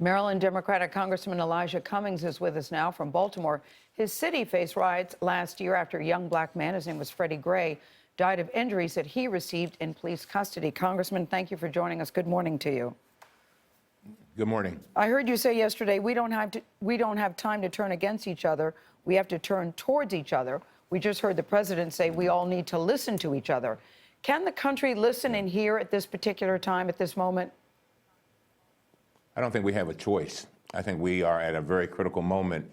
Maryland Democratic Congressman Elijah Cummings is with us now from Baltimore. His city faced riots last year after a young black man, his name was Freddie Gray, died of injuries that he received in police custody. Congressman, thank you for joining us. Good morning to you. Good morning. I heard you say yesterday we don't have time to turn against each other. We have to turn towards each other. We just heard the president say we all need to listen to each other. Can the country listen and hear at this particular time, at this moment? I don't think we have a choice. I think we are at a very critical moment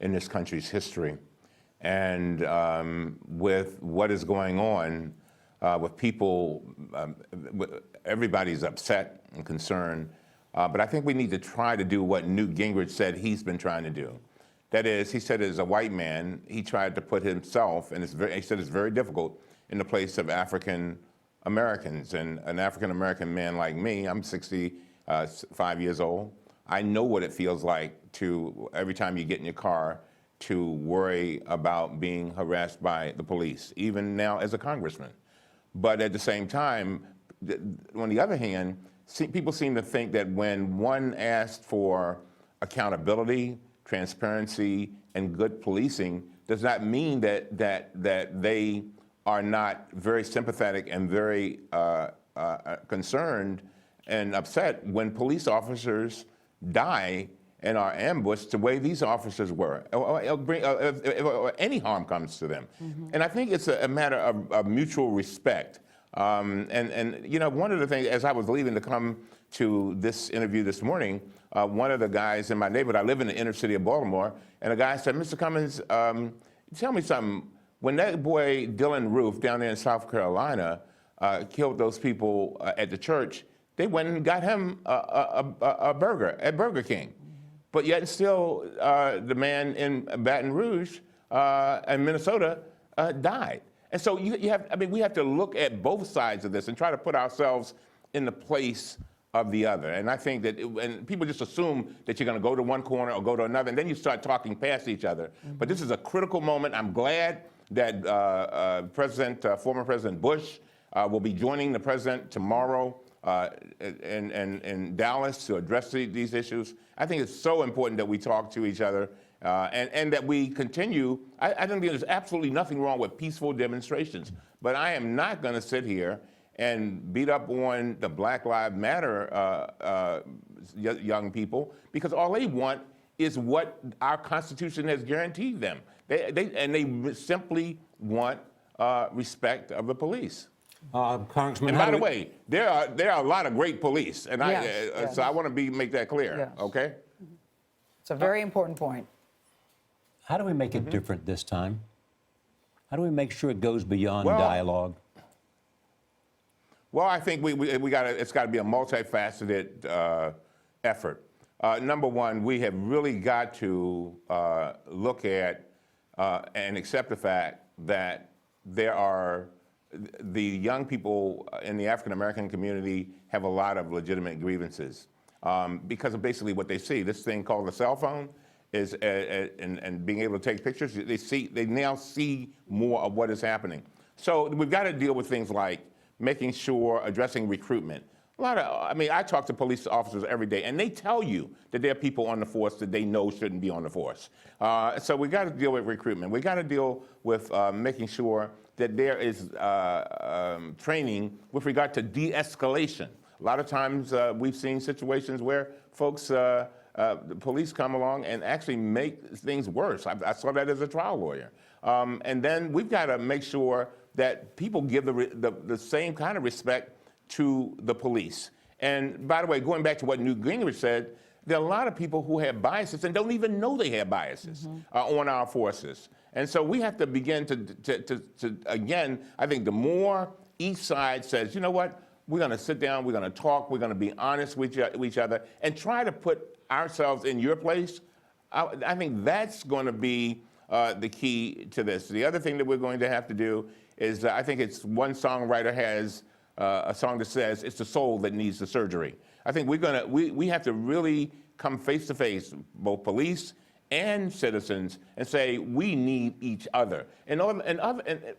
in this country's history. And with what is going on with people, everybody's upset and concerned. But I think we need to try to do what Newt Gingrich said he's been trying to do. That is, he said as a white man, he tried to put himself, and he said it's very difficult, in the place of African Americans. And an African American man like me, I'm 65 years old. I know what it feels like to, every time you get in your car, to worry about being harassed by the police, even now as a congressman. But at the same time, on the other hand, people seem to think that when one asked for accountability, transparency, and good policing, does not mean that they are not very sympathetic and very concerned and upset when police officers die and are ambushed the way these officers were, or any harm comes to them. Mm-hmm. And I think it's a matter of mutual respect. And you know, one of the things, as I was leaving to come to this interview this morning, one of the guys in my neighborhood, I live in the inner city of Baltimore, and a guy said, Mr. Cummings, tell me something. When that boy Dylan Roof down there in South Carolina killed those people at the church, they went and got him a burger at Burger King. But yet still, the man in Baton Rouge in Minnesota died. And so we have to look at both sides of this and try to put ourselves in the place of the other. And I think that, and people just assume that you're gonna go to one corner or go to another, and then you start talking past each other. Mm-hmm. But this is a critical moment. I'm glad that former President Bush will be joining the president tomorrow in Dallas to address these issues. I think it's so important that we talk to each other and that we continue. I think there's absolutely nothing wrong with peaceful demonstrations, but I am not going to sit here and beat up on the Black Lives Matter young people, because all they want is what our Constitution has guaranteed them. They simply want respect of the police. Congressman, and by the way, there are a lot of great police, and yes. So I want to make that clear. Yes. Okay. It's a very important point. How do we make it different this time? How do we make sure it goes beyond dialogue? Well, I think it's got to be a multifaceted effort. Number one, we have really got to look at and accept the fact that the young people in the African American community have a lot of legitimate grievances because of basically what they see. This thing called the cell phone is, and being able to take pictures, they now see more of what is happening. So we've got to deal with things like making sure, addressing recruitment. I talk to police officers every day, and they tell you that there are people on the force that they know shouldn't be on the force. So we got to deal with recruitment. We got to deal with making sure that there is training with regard to de-escalation. A lot of times we've seen situations where folks, the police come along and actually make things worse. I saw that as a trial lawyer. And then we've got to make sure that people give the same kind of respect to the police. And by the way, going back to what Newt Gingrich said, there are a lot of people who have biases and don't even know they have biases on our forces. And so we have to begin to again, I think the more each side says, you know what, we're gonna sit down, we're gonna talk, we're gonna be honest with each other and try to put ourselves in your place, I think that's gonna be the key to this. The other thing that we're going to have to do is, I think it's one songwriter has a song that says, it's the soul that needs the surgery. I think we have to really come face to face, both police and citizens and say we need each other. And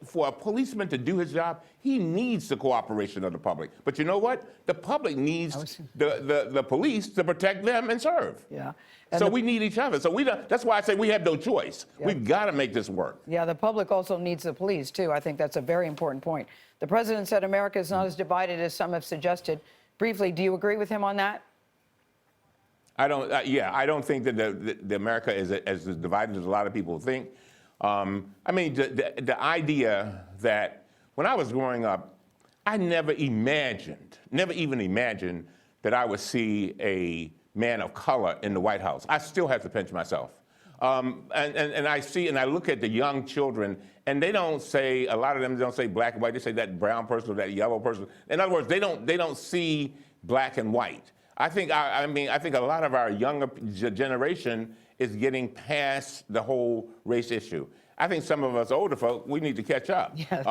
for a policeman to do his job, he needs the cooperation of the public. But you know what? The public needs the police to protect them and serve. Yeah. So we need each other. So we don't, that's why I say we have no choice. Yeah. We've got to make this work. Yeah, the public also needs the police, too. I think that's a very important point. The president said America is not as divided as some have suggested. Briefly, do you agree with him on that? I don't. I don't think that the America is as divided as a lot of people think. I mean, the idea that when I was growing up, I never even imagined that I would see a man of color in the White House. I still have to pinch myself. And I look at the young children, and they don't say, a lot of them don't say black and white. They say that brown person or that yellow person. In other words, they don't see black and white. I think a lot of our younger generation is getting past the whole race issue. I think some of us older folk, we need to catch up. Yes,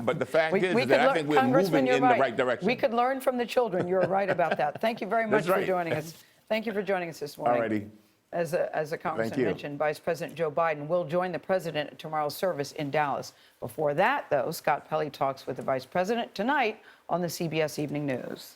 But the fact is that I think we're moving in the right direction. We could learn from the children. You're right about that. Thank you very much That's right. for joining us. Thank you for joining us this morning. All righty. As the congressman mentioned, Vice President Joe Biden will join the president at tomorrow's service in Dallas. Before that, though, Scott Pelley talks with the vice president tonight on the CBS Evening News.